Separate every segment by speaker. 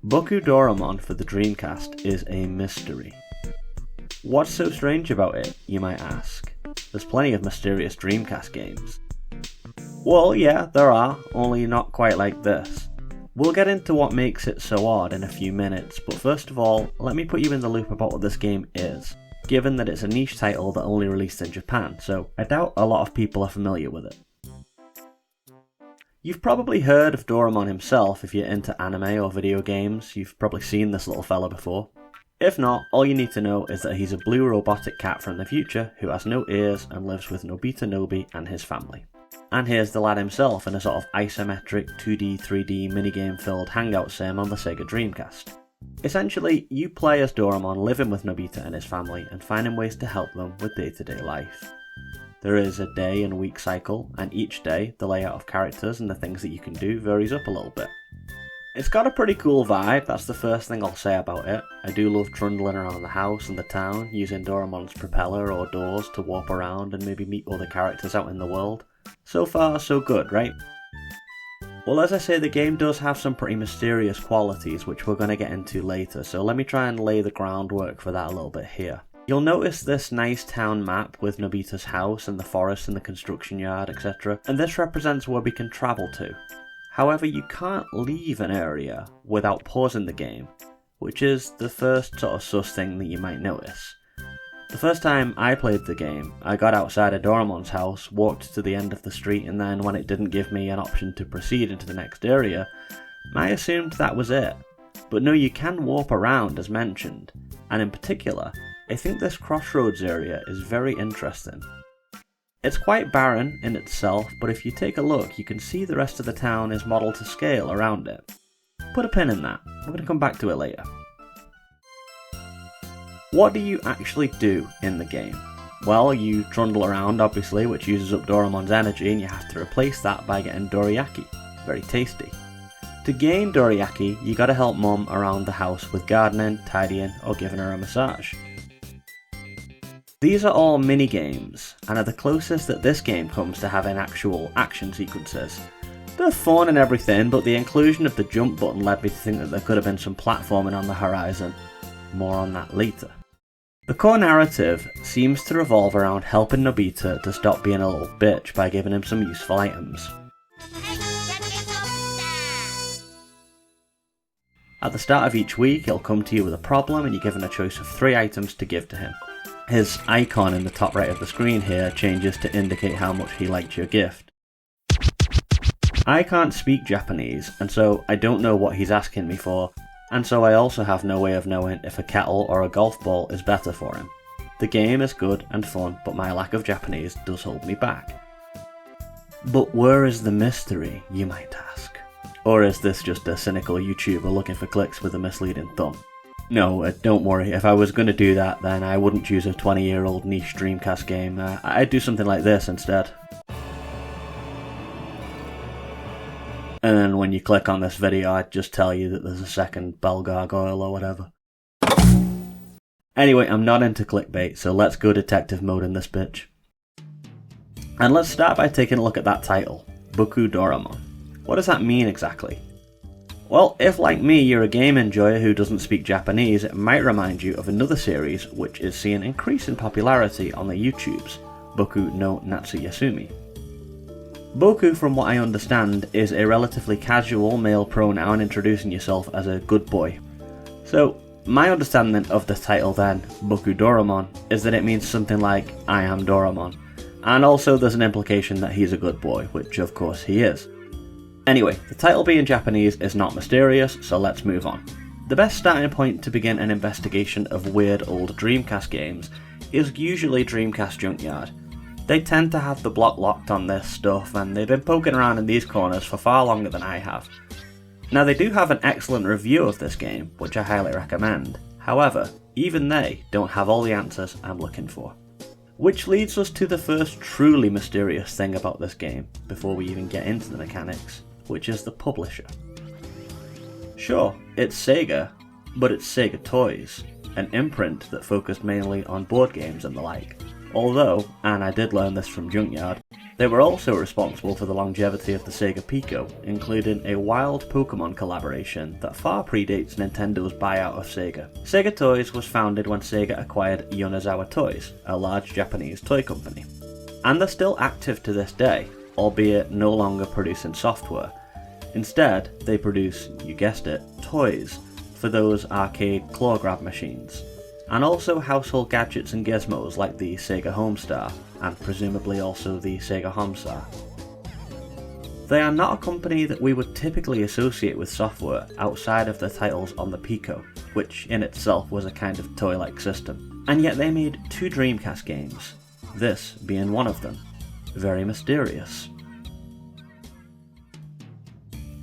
Speaker 1: Boku Doraemon for the Dreamcast is a mystery. What's so strange about it, you might ask? There's plenty of mysterious Dreamcast games. Well, yeah, there are, only not quite like this. We'll get into what makes it so odd in a few minutes, but first of all, let me put you in the loop about what this game is, given that it's a niche title that only released in Japan, so I doubt a lot of people are familiar with it. You've probably heard of Doraemon himself if you're into anime or video games. You've probably seen this little fella before. If not, all you need to know is that he's a blue robotic cat from the future who has no ears and lives with Nobita Nobi and his family. And here's the lad himself in a sort of isometric 2D, 3D minigame filled hangout sim on the Sega Dreamcast. Essentially, you play as Doraemon living with Nobita and his family and finding ways to help them with day-to-day life. There is a day and week cycle, and each day the layout of characters and the things that you can do varies up a little bit. It's got a pretty cool vibe, that's the first thing I'll say about it. I do love trundling around the house and the town, using Doraemon's propeller or doors to warp around and maybe meet other characters out in the world. So far, so good, right? Well, as I say, the game does have some pretty mysterious qualities, which we're going to get into later, so let me try and lay the groundwork for that a little bit here. You'll notice this nice town map with Nobita's house and the forest and the construction yard, etc. And this represents where we can travel to. However, you can't leave an area without pausing the game, which is the first sort of sus thing that you might notice. The first time I played the game, I got outside of Doraemon's house, walked to the end of the street, and then when it didn't give me an option to proceed into the next area, I assumed that was it. But no, you can warp around as mentioned, and in particular, I think this crossroads area is very interesting. It's quite barren in itself, but if you take a look, you can see the rest of the town is modelled to scale around it. Put a pin in that, we're going to come back to it later. What do you actually do in the game? Well, you trundle around obviously, which uses up Doraemon's energy, and you have to replace that by getting dorayaki. Very tasty. To gain dorayaki, you gotta help Mum around the house with gardening, tidying, or giving her a massage. These are all mini-games, and are the closest that this game comes to having actual action sequences. They're fun and everything, but the inclusion of the jump button led me to think that there could have been some platforming on the horizon. More on that later. The core narrative seems to revolve around helping Nobita to stop being a little bitch by giving him some useful items. At the start of each week, he'll come to you with a problem and you're given a choice of 3 items to give to him. His icon in the top right of the screen here changes to indicate how much he liked your gift. I can't speak Japanese, and so I don't know what he's asking me for, and so I also have no way of knowing if a kettle or a golf ball is better for him. The game is good and fun, but my lack of Japanese does hold me back. But where is the mystery, you might ask? Or is this just a cynical YouTuber looking for clicks with a misleading thumb? No, don't worry, if I was going to do that then I wouldn't choose a 20-year-old niche Dreamcast game, I'd do something like this instead. And then when you click on this video I'd just tell you that there's a second bell gargoyle or whatever. Anyway, I'm not into clickbait, so let's go detective mode in this bitch. And let's start by taking a look at that title, Boku Doraemon. What does that mean exactly? Well, if like me you're a game enjoyer who doesn't speak Japanese, it might remind you of another series which is seeing increase in popularity on the YouTubes, Boku no Natsuyasumi. Boku, from what I understand, is a relatively casual male pronoun introducing yourself as a good boy. So, my understanding of the title then, Boku Doraemon, is that it means something like, I am Doraemon. And also there's an implication that he's a good boy, which of course he is. Anyway, the title being Japanese is not mysterious, so let's move on. The best starting point to begin an investigation of weird old Dreamcast games is usually Dreamcast Junkyard. They tend to have the block locked on this stuff, and they've been poking around in these corners for far longer than I have. Now they do have an excellent review of this game, which I highly recommend. However, even they don't have all the answers I'm looking for. Which leads us to the first truly mysterious thing about this game, before we even get into the mechanics, which is the publisher. Sure, it's Sega, but it's Sega Toys, an imprint that focused mainly on board games and the like. Although, and I did learn this from Junkyard, they were also responsible for the longevity of the Sega Pico, including a wild Pokemon collaboration that far predates Nintendo's buyout of Sega. Sega Toys was founded when Sega acquired Yonezawa Toys, a large Japanese toy company. And they're still active to this day, albeit no longer producing software. Instead, they produce, you guessed it, toys for those arcade claw grab machines, and also household gadgets and gizmos like the Sega Homestar, and presumably also the Sega Homstar. They are not a company that we would typically associate with software outside of the titles on the Pico, which in itself was a kind of toy-like system. And yet they made 2 Dreamcast games, this being one of them. Very mysterious.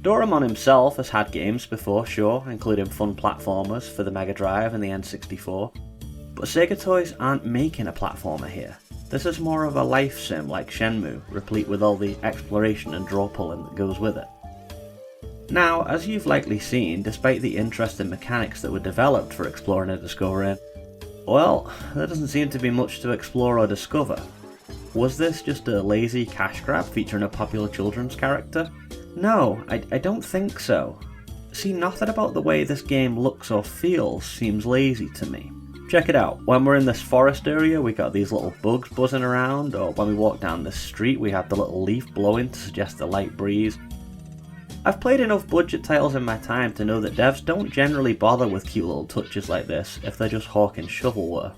Speaker 1: Doraemon himself has had games before, sure, including fun platformers for the Mega Drive and the N64, but Sega Toys aren't making a platformer here. This is more of a life sim like Shenmue, replete with all the exploration and draw pulling that goes with it. Now, as you've likely seen, despite the interesting mechanics that were developed for exploring and discovering, well, there doesn't seem to be much to explore or discover. Was this just a lazy cash grab featuring a popular children's character? No, I don't think so. See, nothing about the way this game looks or feels seems lazy to me. Check it out, when we're in this forest area we got these little bugs buzzing around, or when we walk down this street we have the little leaf blowing to suggest a light breeze. I've played enough budget titles in my time to know that devs don't generally bother with cute little touches like this if they're just hawking shovelware.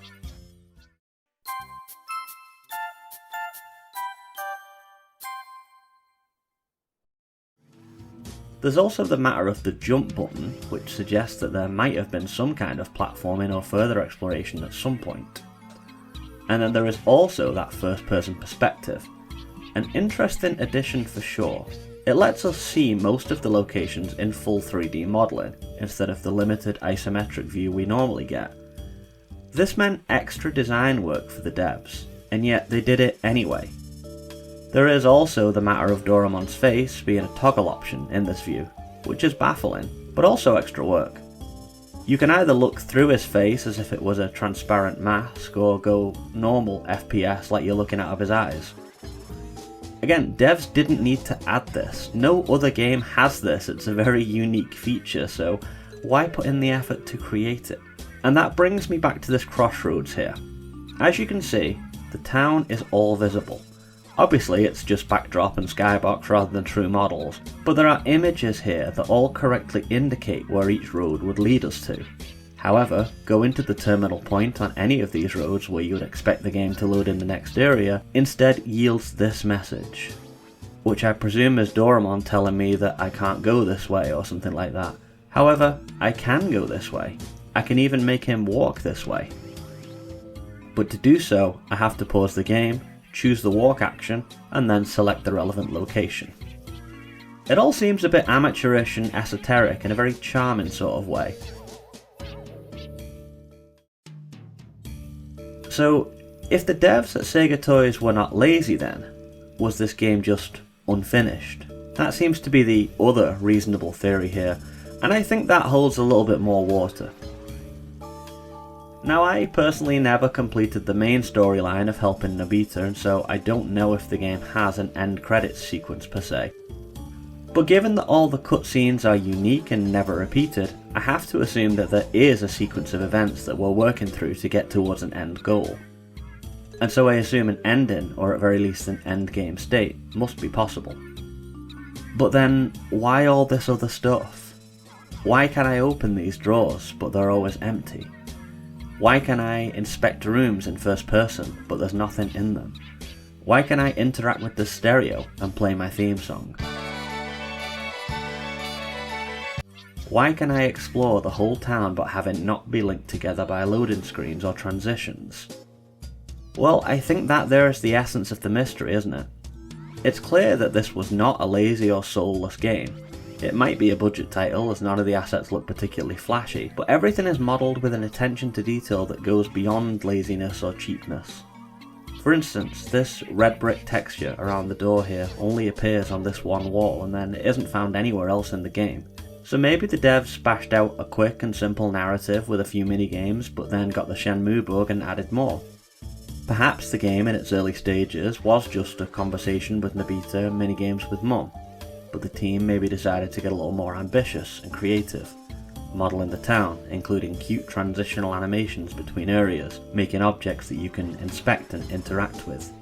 Speaker 1: There's also the matter of the jump button, which suggests that there might have been some kind of platforming or further exploration at some point. And then there is also that first person perspective. An interesting addition for sure. It lets us see most of the locations in full 3D modelling, instead of the limited isometric view we normally get. This meant extra design work for the devs, and yet they did it anyway. There is also the matter of Doraemon's face being a toggle option in this view, which is baffling, but also extra work. You can either look through his face as if it was a transparent mask, or go normal FPS like you're looking out of his eyes. Again, devs didn't need to add this. No other game has this, it's a very unique feature, so why put in the effort to create it? And that brings me back to this crossroads here. As you can see, the town is all visible. Obviously it's just backdrop and skybox rather than true models, but there are images here that all correctly indicate where each road would lead us to. However, going to the terminal point on any of these roads where you would expect the game to load in the next area instead yields this message, which I presume is Doraemon telling me that I can't go this way or something like that. However, I can go this way. I can even make him walk this way. But to do so, I have to pause the game, choose the walk action, and then select the relevant location. It all seems a bit amateurish and esoteric in a very charming sort of way. So, if the devs at Sega Toys were not lazy then, was this game just unfinished? That seems to be the other reasonable theory here, and I think that holds a little bit more water. Now, I personally never completed the main storyline of helping Nobita, and so I don't know if the game has an end credits sequence per se. But given that all the cutscenes are unique and never repeated, I have to assume that there is a sequence of events that we're working through to get towards an end goal. And so I assume an ending, or at very least an end game state, must be possible. But then, why all this other stuff? Why can I open these drawers, but they're always empty? Why can I inspect rooms in first person, but there's nothing in them? Why can I interact with the stereo and play my theme song? Why can I explore the whole town but have it not be linked together by loading screens or transitions? Well, I think that there is the essence of the mystery, isn't it? It's clear that this was not a lazy or soulless game. It might be a budget title as none of the assets look particularly flashy, but everything is modelled with an attention to detail that goes beyond laziness or cheapness. For instance, this red brick texture around the door here only appears on this one wall and then it isn't found anywhere else in the game. So maybe the devs bashed out a quick and simple narrative with a few minigames but then got the Shenmue bug and added more. Perhaps the game in its early stages was just a conversation with Nobita and minigames with Mum, but the team maybe decided to get a little more ambitious and creative, modelling the town, including cute transitional animations between areas, making objects that you can inspect and interact with.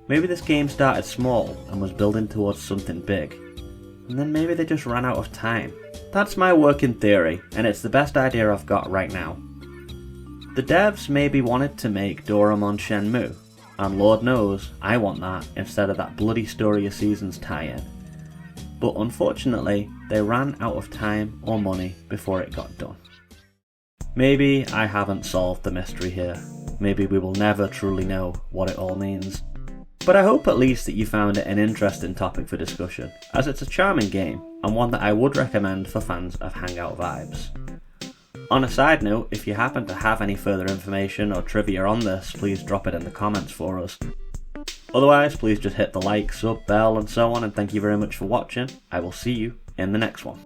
Speaker 1: Maybe this game started small and was building towards something big, and then maybe they just ran out of time. That's my working theory, and it's the best idea I've got right now. The devs maybe wanted to make Doraemon Shenmue, and Lord knows I want that instead of that bloody Story of Seasons tie-in. But unfortunately, they ran out of time or money before it got done. Maybe I haven't solved the mystery here. Maybe we will never truly know what it all means. But I hope at least that you found it an interesting topic for discussion, as it's a charming game, and one that I would recommend for fans of Hangout vibes. On a side note, if you happen to have any further information or trivia on this, please drop it in the comments for us. Otherwise, please just hit the like, sub, bell and so on, and thank you very much for watching. I will see you in the next one.